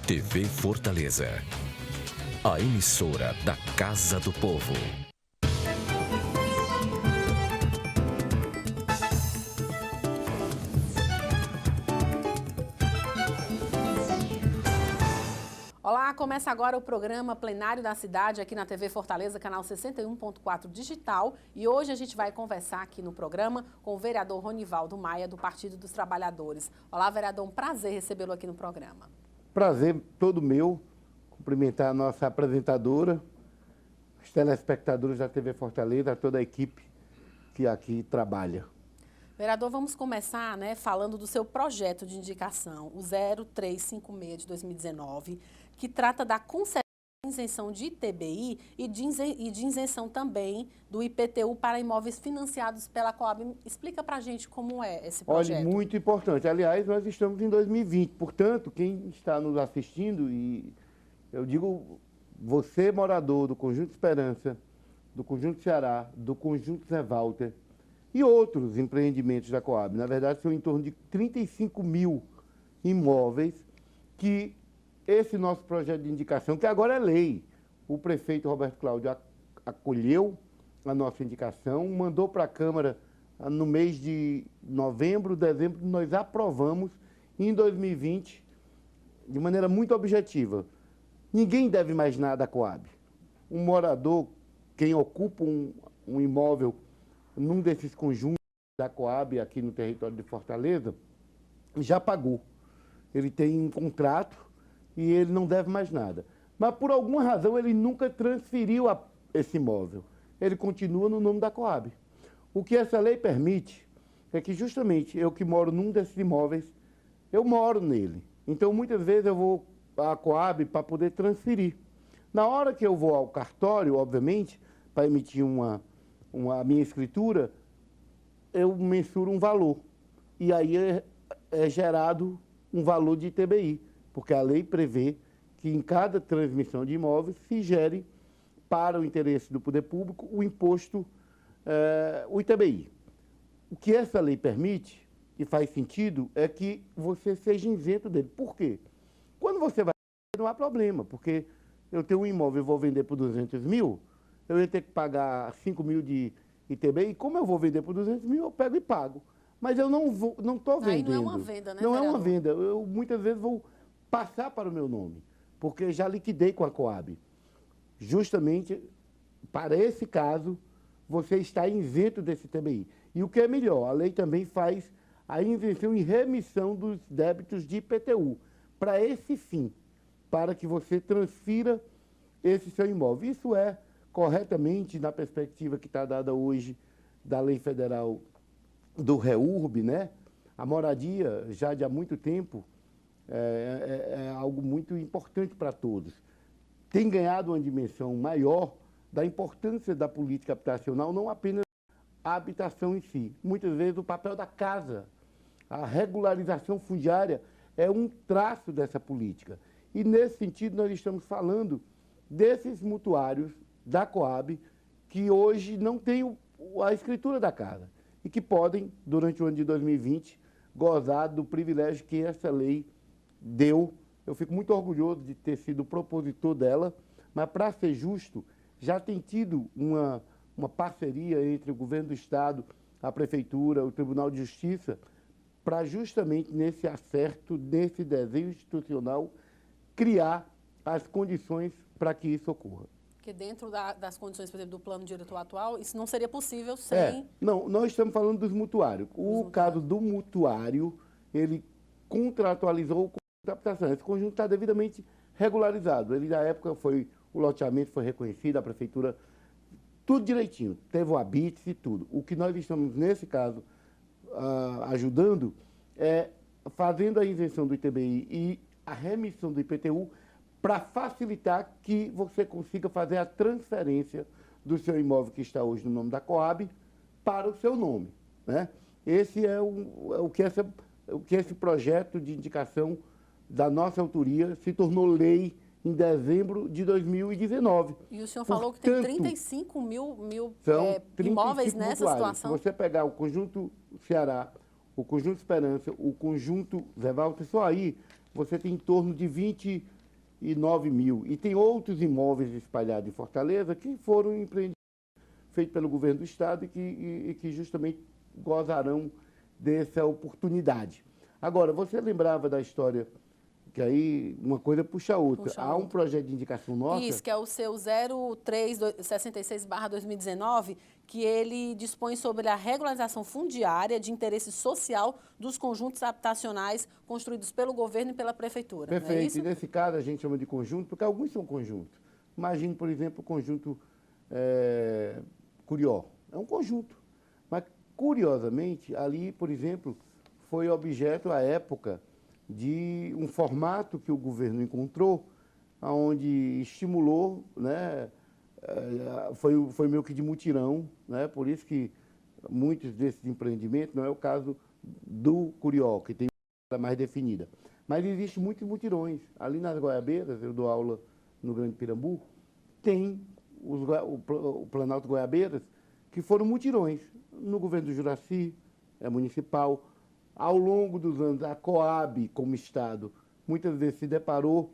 TV Fortaleza, a emissora da Casa do Povo. Olá, começa agora o programa Plenário da Cidade aqui na TV Fortaleza, canal 61.4 digital. E hoje a gente vai conversar aqui no programa com o vereador Ronivaldo Maia, do Partido dos Trabalhadores. Olá, vereador, um prazer recebê-lo aqui no programa. Prazer todo meu, cumprimentar a nossa apresentadora, os telespectadores da TV Fortaleza, toda a equipe que aqui trabalha. Vereador, vamos começar, falando do seu projeto de indicação, o 0356 de 2019, que trata da concessão de isenção de ITBI e de isenção também do IPTU para imóveis financiados pela Coab. Explica para a gente como é esse projeto. Olha, muito importante. Aliás, nós estamos em 2020, portanto, quem está nos assistindo, e eu digo, você morador do Conjunto Esperança, do Conjunto Ceará, do Conjunto Zé Walter e outros empreendimentos da Coab, na verdade, são em torno de 35 mil imóveis que esse nosso projeto de indicação, que agora é lei, o prefeito Roberto Cláudio acolheu a nossa indicação, mandou para a Câmara no mês de novembro, dezembro, nós aprovamos em 2020, de maneira muito objetiva. Ninguém deve mais nada à Coab. Um morador, quem ocupa um imóvel num desses conjuntos da Coab aqui no território de Fortaleza, já pagou. Ele tem um contrato e ele não deve mais nada. Mas, por alguma razão, ele nunca transferiu esse imóvel. Ele continua no nome da Coab. O que essa lei permite é que, justamente, eu que moro num desses imóveis, eu moro nele. Então, muitas vezes, eu vou à Coab para poder transferir. Na hora que eu vou ao cartório, obviamente, para emitir a minha escritura, eu mensuro um valor. E aí é gerado um valor de ITBI. Porque a lei prevê que em cada transmissão de imóveis se gere, para o interesse do poder público, o imposto, o ITBI. O que essa lei permite, e faz sentido, é que você seja isento dele. Por quê? Quando você vai, não há problema, porque eu tenho um imóvel e vou vender por 200 mil, eu ia ter que pagar 5 mil de ITBI, e como eu vou vender por 200 mil, eu pego e pago. Mas eu não estou vendendo. Aí não é uma venda, né, Não vereador? é uma venda. Eu muitas vezes vou passar para o meu nome, porque já liquidei com a Coab. Justamente, para esse caso, você está isento desse ITBI. E o que é melhor, a lei também faz a isenção e remissão dos débitos de IPTU, para esse fim, para que você transfira esse seu imóvel. Isso é corretamente na perspectiva que está dada hoje da lei federal do REURB, né? A moradia, já de há muito tempo, é algo muito importante para todos. Tem ganhado uma dimensão maior da importância da política habitacional, não apenas a habitação em si. Muitas vezes o papel da casa, a regularização fundiária é um traço dessa política. E nesse sentido nós estamos falando desses mutuários da Coab que hoje não têm a escritura da casa e que podem, durante o ano de 2020, gozar do privilégio que essa lei deu. Eu fico muito orgulhoso de ter sido propositor dela, mas, para ser justo, já tem tido uma parceria entre o governo do Estado, a Prefeitura, o Tribunal de Justiça, para justamente nesse acerto, nesse desenho institucional, criar as condições para que isso ocorra. Porque dentro das condições, por exemplo, do plano diretor atual, isso não seria possível sem... Não, nós estamos falando dos mutuários. O caso do mutuário, ele contratualizou o conjunto de habitação. Esse conjunto está devidamente regularizado. Ele, na época, o loteamento foi reconhecido, a prefeitura, tudo direitinho. Teve o habite e tudo. O que nós estamos, nesse caso, ajudando é fazendo a isenção do ITBI e a remissão do IPTU para facilitar que você consiga fazer a transferência do seu imóvel que está hoje no nome da Coab para o seu nome, né? Esse é o que esse projeto de indicação da nossa autoria se tornou lei em dezembro de 2019. E o senhor falou que tem 35 mil imóveis nessa situação? Se você pegar o Conjunto Ceará, o Conjunto Esperança, o Conjunto Zé Walter, só aí você tem em torno de 20 9 mil. E tem outros imóveis espalhados em Fortaleza que foram empreendidos, feitos pelo governo do Estado e que justamente gozarão dessa oportunidade. Agora, você lembrava da história, que aí uma coisa puxa a outra. Há um projeto de indicação nossa... Isso, que é o seu 0366/2019, que ele dispõe sobre a regularização fundiária de interesse social dos conjuntos habitacionais construídos pelo governo e pela prefeitura. Perfeito. Não é isso? E nesse caso a gente chama de conjunto, porque alguns são conjuntos. Imagine, por exemplo, o conjunto Curió. É um conjunto. Mas, curiosamente, ali, por exemplo, foi objeto, à época, de um formato que o governo encontrou, onde estimulou, né, foi meio que de mutirão, né, por isso que muitos desses empreendimentos, não é o caso do Curió, que tem uma mais definida, mas existem muitos mutirões. Ali nas Goiabeiras, eu dou aula no Grande Pirambu, tem o Planalto Goiabeiras, que foram mutirões no governo do Juracy, municipal. Ao longo dos anos, a Coab, como Estado, muitas vezes se deparou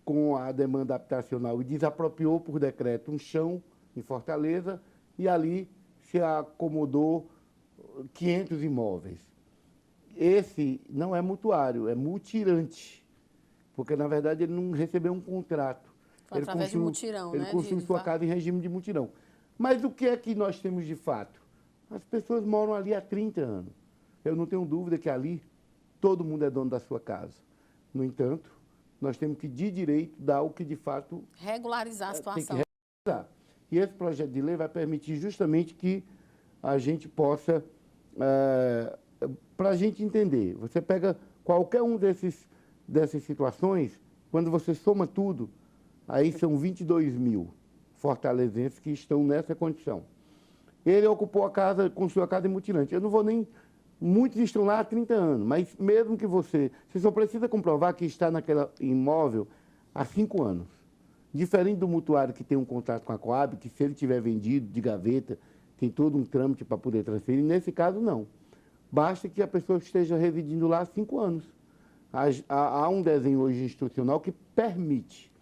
com a demanda habitacional e desapropriou por decreto um chão em Fortaleza e ali se acomodou 500 imóveis. Esse não é mutuário, é mutirante, porque, na verdade, ele não recebeu um contrato. Foi através de mutirão, ele construiu sua casa em regime de mutirão. Mas o que é que nós temos de fato? As pessoas moram ali há 30 anos. Eu não tenho dúvida que ali todo mundo é dono da sua casa. No entanto, nós temos que, de direito, dar o que de fato... regularizar a situação. Tem que regularizar. E esse projeto de lei vai permitir justamente que a gente possa... para a gente entender, você pega qualquer um dessas situações, quando você soma tudo, aí são 22 mil fortalezenses que estão nessa condição. Ele ocupou a casa, construiu a casa em mutirante. Eu não vou nem... Muitos estão lá há 30 anos, mas mesmo que você só precisa comprovar que está naquele imóvel há 5 anos. Diferente do mutuário que tem um contrato com a Coab, que se ele tiver vendido de gaveta, tem todo um trâmite para poder transferir. Nesse caso, não. Basta que a pessoa esteja residindo lá há 5 anos. Há um desenho hoje institucional que permite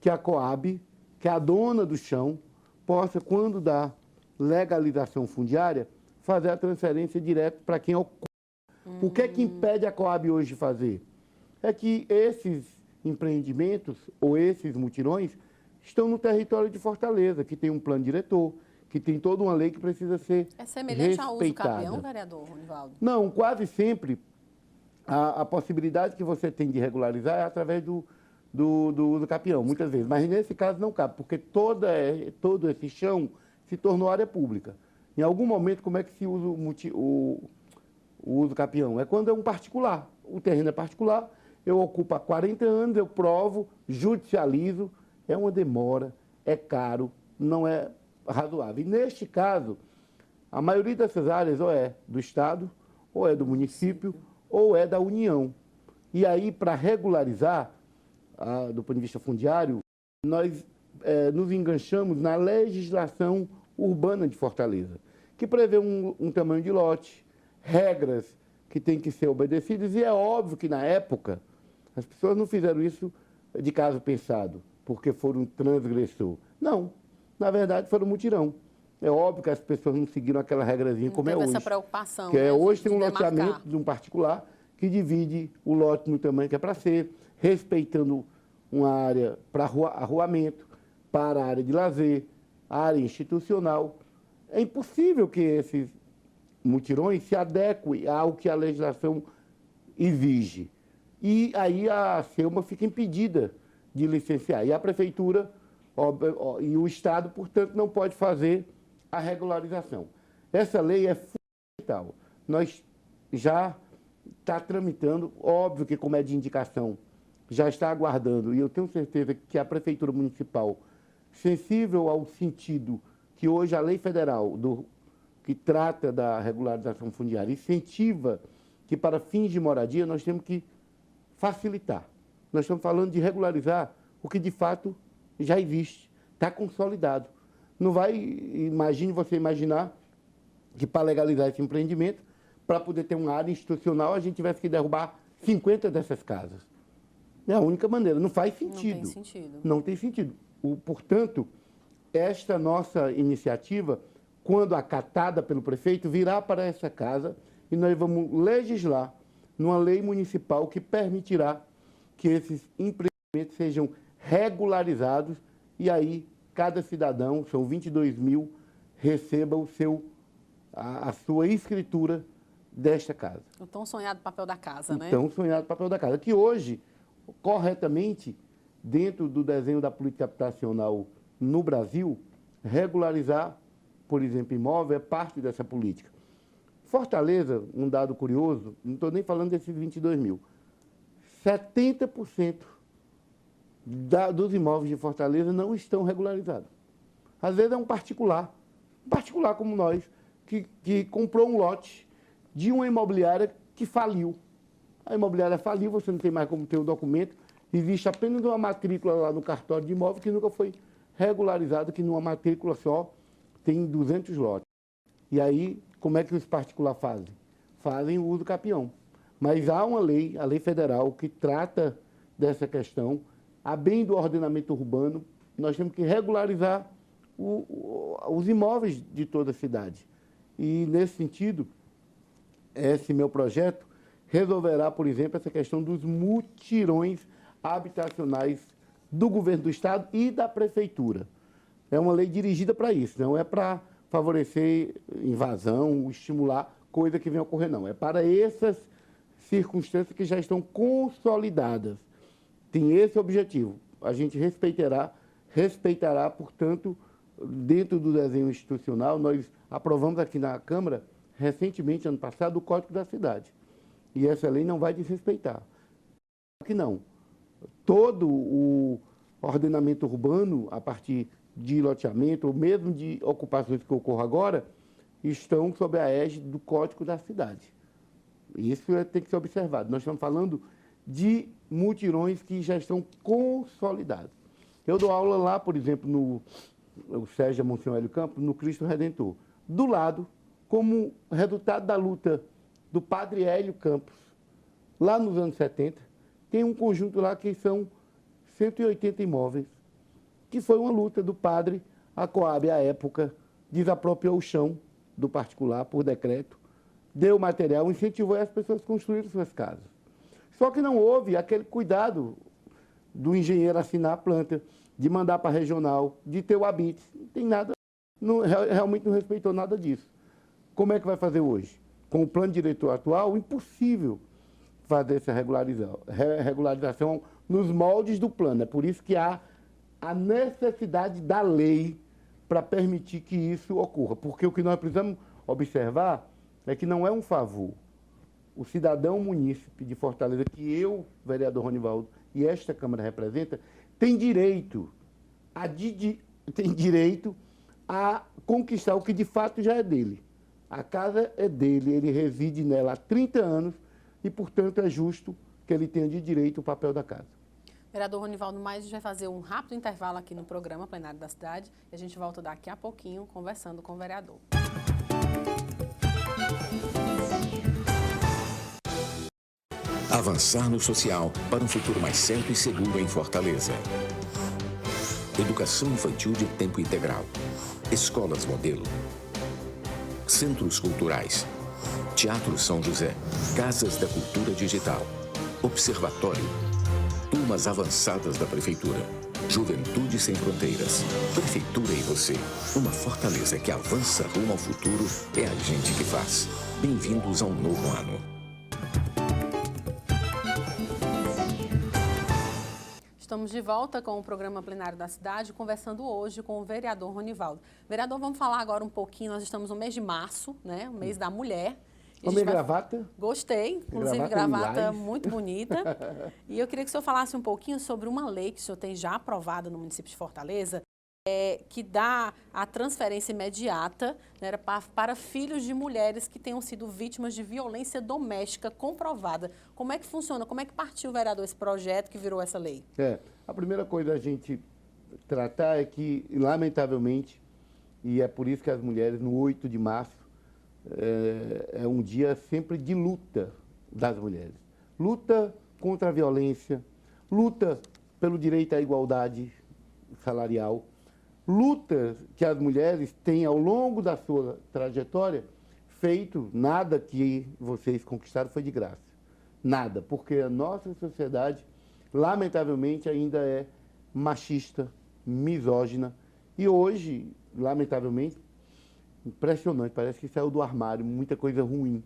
que a Coab, que é a dona do chão, possa, quando dá legalização fundiária, fazer a transferência direto para quem ocupa. O que é que impede a Coab hoje de fazer? É que esses empreendimentos ou esses mutirões estão no território de Fortaleza, que tem um plano diretor, que tem toda uma lei que precisa ser respeitada. É semelhante ao uso capião, vereador Ronivaldo? Não, quase sempre a possibilidade que você tem de regularizar é através do uso capião, muitas vezes. Mas nesse caso não cabe, porque todo esse chão se tornou área pública. Em algum momento, como é que se usa o uso capião? É quando é um particular. O terreno é particular, eu ocupo há 40 anos, eu provo, judicializo, é uma demora, é caro, não é razoável. E neste caso, a maioria dessas áreas ou é do Estado, ou é do município, ou é da União. E aí, para regularizar, do ponto de vista fundiário, nós nos enganchamos na legislação urbana de Fortaleza, que prevê um tamanho de lote, regras que têm que ser obedecidas, e é óbvio que, na época, as pessoas não fizeram isso de caso pensado, porque foram um transgressor. Não, na verdade, foram mutirão. É óbvio que as pessoas não seguiram aquela regrazinha como é hoje. Essa preocupação, que né, hoje tem um demarcar. loteamento de um particular que divide o lote no tamanho que é para ser, respeitando uma área para arruamento, para a área de lazer, área institucional. É impossível que esses mutirões se adequem ao que a legislação exige. E aí a SELMA fica impedida de licenciar. E a prefeitura e o Estado, portanto, não pode fazer a regularização. Essa lei é fundamental. Nós já está tramitando, óbvio que como é de indicação, já está aguardando, e eu tenho certeza que a Prefeitura Municipal, sensível ao sentido que hoje a lei federal que trata da regularização fundiária incentiva que para fins de moradia nós temos que facilitar. Nós estamos falando de regularizar o que de fato já existe, está consolidado. Não vai, você imaginar que para legalizar esse empreendimento, para poder ter uma área institucional, a gente tivesse que derrubar 50 dessas casas. É a única maneira. Não faz sentido. Não tem sentido. Não tem sentido. Portanto, esta nossa iniciativa, quando acatada pelo prefeito, virá para essa casa e nós vamos legislar numa lei municipal que permitirá que esses empreendimentos sejam regularizados e aí cada cidadão, são 22 mil, receba a sua escritura desta casa. O tão sonhado papel da casa, né? O tão sonhado papel da casa, que hoje, corretamente, dentro do desenho da política habitacional no Brasil, regularizar, por exemplo, imóvel é parte dessa política. Fortaleza, um dado curioso, não estou nem falando desses 22 mil, 70% dos imóveis de Fortaleza não estão regularizados. Às vezes é um particular como nós, que comprou um lote de uma imobiliária que faliu. A imobiliária faliu, você não tem mais como ter o documento, existe apenas uma matrícula lá no cartório de imóvel que nunca foi regularizada, que numa matrícula só tem 200 lotes. E aí, como é que os particulares fazem? Fazem o uso capião. Mas há uma lei, a lei federal, que trata dessa questão, a bem do ordenamento urbano, nós temos que regularizar os imóveis de toda a cidade. E, nesse sentido, esse meu projeto resolverá, por exemplo, essa questão dos mutirões habitacionais do governo do Estado e da Prefeitura. É uma lei dirigida para isso, não é para favorecer invasão, estimular coisa que venha a ocorrer, não. É para essas circunstâncias que já estão consolidadas. Tem esse objetivo. A gente respeitará, portanto, dentro do desenho institucional, nós aprovamos aqui na Câmara, recentemente, ano passado, o Código da Cidade. E essa lei não vai desrespeitar. Que não. Todo o ordenamento urbano, a partir de loteamento, ou mesmo de ocupações que ocorram agora, estão sob a égide do Código da Cidade. Isso tem que ser observado. Nós estamos falando de mutirões que já estão consolidados. Eu dou aula lá, por exemplo, no Sérgio Monsenhor Hélio Campos, no Cristo Redentor. Do lado, como resultado da luta do padre Hélio Campos, lá nos anos 70, tem um conjunto lá que são 180 imóveis, que foi uma luta do padre. A Coab, à época, desapropriou o chão do particular por decreto, deu material, incentivou as pessoas a construírem suas casas. Só que não houve aquele cuidado do engenheiro assinar a planta, de mandar para a regional, de ter o habite. Não tem nada, realmente não respeitou nada disso. Como é que vai fazer hoje? Com o plano diretor atual, impossível fazer essa regularização nos moldes do plano. É por isso que há a necessidade da lei para permitir que isso ocorra. Porque o que nós precisamos observar é que não é um favor. O cidadão munícipe de Fortaleza, que eu, vereador Ronivaldo, e esta Câmara representa, tem direito a conquistar o que de fato já é dele. A casa é dele, ele reside nela há 30 anos e, portanto, é justo que ele tenha de direito o papel da casa. Vereador Ronivaldo, mas a gente vai fazer um rápido intervalo aqui no programa Plenário da Cidade e a gente volta daqui a pouquinho conversando com o vereador. Avançar no social para um futuro mais certo e seguro em Fortaleza. Educação infantil de tempo integral. Escolas modelo. Centros culturais. Teatro São José. Casas da Cultura Digital. Observatório. Turmas avançadas da Prefeitura. Juventude Sem Fronteiras. Prefeitura e você. Uma Fortaleza que avança rumo ao futuro é a gente que faz. Bem-vindos a um novo ano. Estamos de volta com o programa Plenário da Cidade, conversando hoje com o vereador Ronivaldo. Vereador, vamos falar agora um pouquinho, nós estamos no mês de março, né? O mês da mulher. Amei gravata? Gostei, inclusive gravata muito bonita. E eu queria que o senhor falasse um pouquinho sobre uma lei que o senhor tem já aprovada no município de Fortaleza, que dá a transferência imediata, né, para filhos de mulheres que tenham sido vítimas de violência doméstica comprovada. Como é que funciona? Como é que partiu, vereador, esse projeto que virou essa lei? A primeira coisa a gente tratar é que, lamentavelmente, e é por isso que as mulheres, no 8 de março, é um dia sempre de luta das mulheres. Luta contra a violência, luta pelo direito à igualdade salarial, lutas que as mulheres têm ao longo da sua trajetória feito, nada que vocês conquistaram foi de graça. Nada, porque a nossa sociedade, lamentavelmente, ainda é machista, misógina. E hoje, lamentavelmente, impressionante, parece que saiu do armário muita coisa ruim.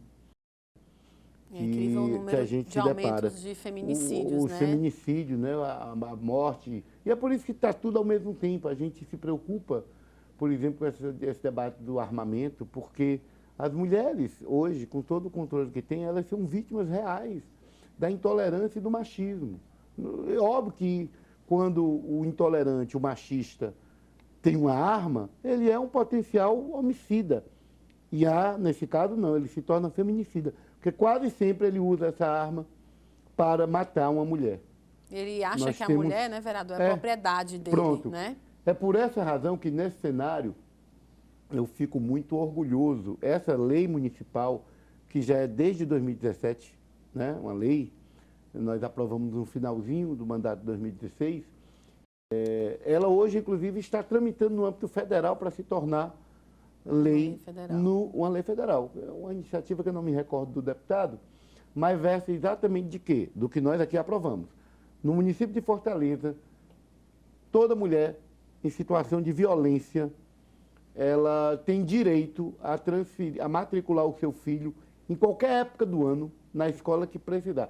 É incrível o número de aumentos de feminicídios, o feminicídio, né? A morte. E é por isso que está tudo ao mesmo tempo. A gente se preocupa, por exemplo, com esse debate do armamento, porque as mulheres, hoje, com todo o controle que têm, elas são vítimas reais da intolerância e do machismo. É óbvio que quando o intolerante, o machista, tem uma arma, ele é um potencial homicida. E nesse caso, não, ele se torna feminicida. Porque quase sempre ele usa essa arma para matar uma mulher. Ele acha que a mulher, né, vereador, é propriedade dele, pronto. Né? É por essa razão que, nesse cenário, eu fico muito orgulhoso. Essa lei municipal, que já é desde 2017, né, uma lei, nós aprovamos no finalzinho do mandato de 2016, ela hoje, inclusive, está tramitando no âmbito federal para se tornar uma lei federal. É uma iniciativa que eu não me recordo do deputado, mas versa exatamente de quê? Do que nós aqui aprovamos. No município de Fortaleza, toda mulher em situação de violência, ela tem direito a matricular o seu filho em qualquer época do ano na escola que precisar.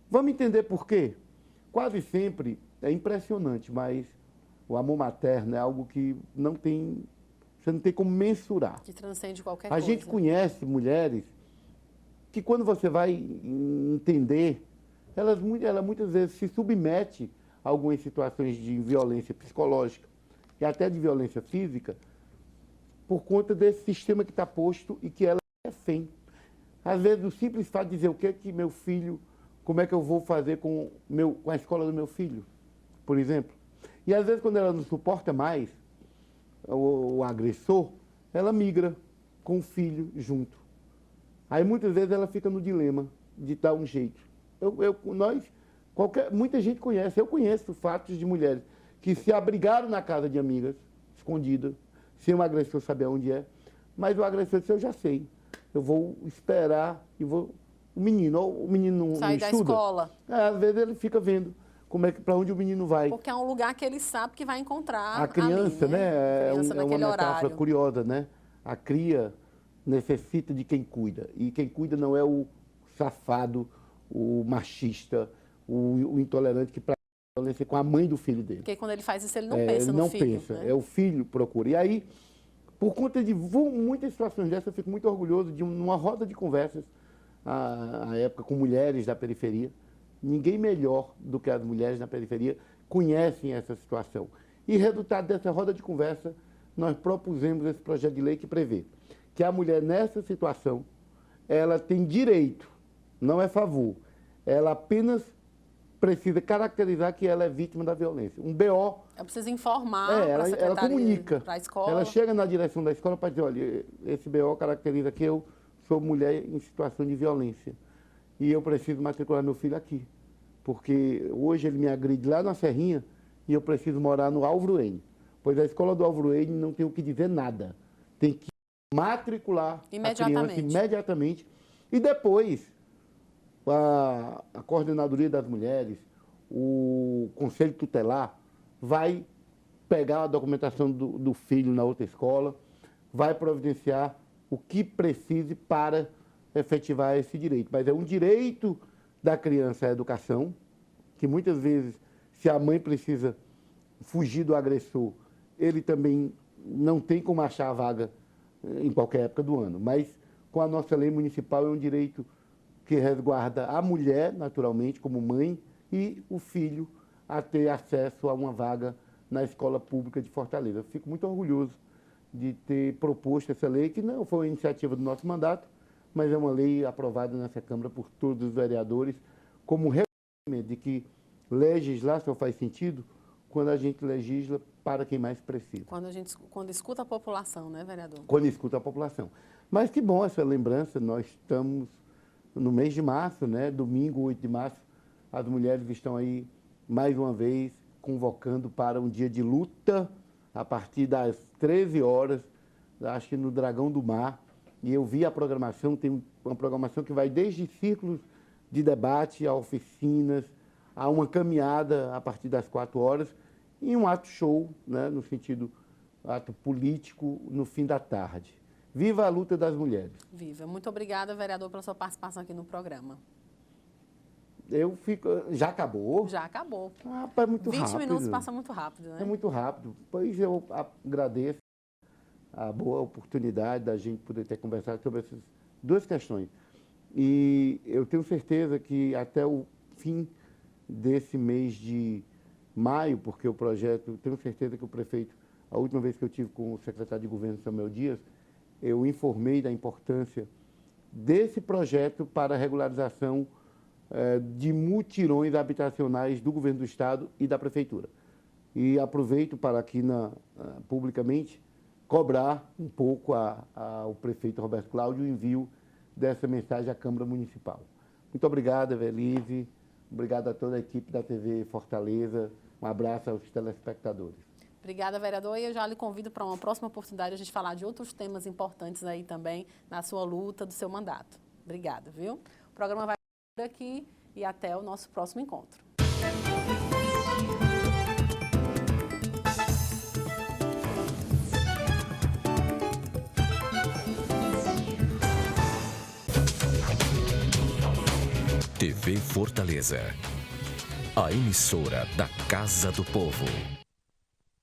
Vamos entender por quê? Quase sempre é impressionante, mas o amor materno é algo que você não tem como mensurar. Que transcende qualquer coisa. A gente conhece mulheres que, quando você vai entender, ela muitas vezes se submete a algumas situações de violência psicológica e até de violência física por conta desse sistema que está posto e que ela é refém. Às vezes, o simples fato de dizer o que é que meu filho, como é que eu vou fazer com a escola do meu filho, por exemplo. E às vezes, quando ela não suporta mais o agressor, ela migra com o filho junto. Aí muitas vezes ela fica no dilema de dar um jeito. Muita gente conhece, eu conheço fatos de mulheres que se abrigaram na casa de amigas, escondidas, sem o agressor saber onde é, mas o agressor disse, eu já sei, eu vou esperar e vou... O menino não sair da escola. Às vezes ele fica vendo para onde o menino vai. Porque é um lugar que ele sabe que vai encontrar a criança, ali, né? É uma metáfora horário. curiosa, né? A cria necessita de quem cuida. E quem cuida não é o safado, o machista, o intolerante que pratica violência com a mãe do filho dele. Porque quando ele faz isso, ele não pensa no filho. Não pensa, né? O filho procura. E aí, por conta de muitas situações dessas, eu fico muito orgulhoso de uma roda de conversas, à época, com mulheres da periferia. Ninguém melhor do que as mulheres na periferia conhecem essa situação. E, resultado dessa roda de conversa, nós propusemos esse projeto de lei que prevê que a mulher, nessa situação, ela tem direito, não é favor, ela apenas precisa caracterizar que ela é vítima da violência. Um BO... Ela precisa informar ela comunica. Para a escola. Ela chega na direção da escola para dizer, olha, esse BO caracteriza que eu sou mulher em situação de violência e eu preciso matricular meu filho aqui, porque hoje ele me agride lá na Serrinha e eu preciso morar no Álvaro N. Pois a escola do Álvaro N não tem o que dizer nada. Tem que matricular a criança imediatamente. E depois, a Coordenadoria das Mulheres, o Conselho Tutelar, vai pegar a documentação do filho na outra escola, vai providenciar o que precise para efetivar esse direito. Mas é um direito da criança à educação, que muitas vezes, se a mãe precisa fugir do agressor, ele também não tem como achar a vaga em qualquer época do ano. Mas, com a nossa lei municipal, é um direito que resguarda a mulher, naturalmente, como mãe, e o filho a ter acesso a uma vaga na escola pública de Fortaleza. Eu fico muito orgulhoso de ter proposto essa lei, que não foi uma iniciativa do nosso mandato, mas é uma lei aprovada nessa Câmara por todos os vereadores, como reconhecimento de que legislar só faz sentido quando a gente legisla para quem mais precisa. Quando escuta a população, né, vereador? Quando escuta a população. Mas que bom essa lembrança, nós estamos no mês de março, né? Domingo, 8 de março, as mulheres estão aí mais uma vez, convocando para um dia de luta a partir das 13 horas, acho que no Dragão do Mar. E eu vi a programação, tem uma programação que vai desde círculos de debate a oficinas, a uma caminhada a partir das 4 horas e um ato show, né, no sentido ato político, no fim da tarde. Viva a luta das mulheres. Viva. Muito obrigada, vereador, pela sua participação aqui no programa. Eu fico... Já acabou? Já acabou. Ah, é muito 20 rápido. minutos passa muito rápido, né? É muito rápido. Pois eu agradeço a boa oportunidade da gente poder ter conversado sobre essas duas questões. E eu tenho certeza que até o fim desse mês de maio, porque o projeto, tenho certeza que o prefeito, a última vez que eu tive com o secretário de governo, Samuel Dias, eu informei da importância desse projeto para a regularização de mutirões habitacionais do governo do estado e da prefeitura. E aproveito para aqui publicamente cobrar um pouco ao prefeito Roberto Cláudio o envio dessa mensagem à Câmara Municipal. Muito obrigado, Evelise. Obrigado a toda a equipe da TV Fortaleza. Um abraço aos telespectadores. Obrigada, vereador. E eu já lhe convido para uma próxima oportunidade a gente falar de outros temas importantes aí também na sua luta, do seu mandato. Obrigada, viu? O programa vai por aqui e até o nosso próximo encontro. TV Fortaleza, a emissora da Casa do Povo.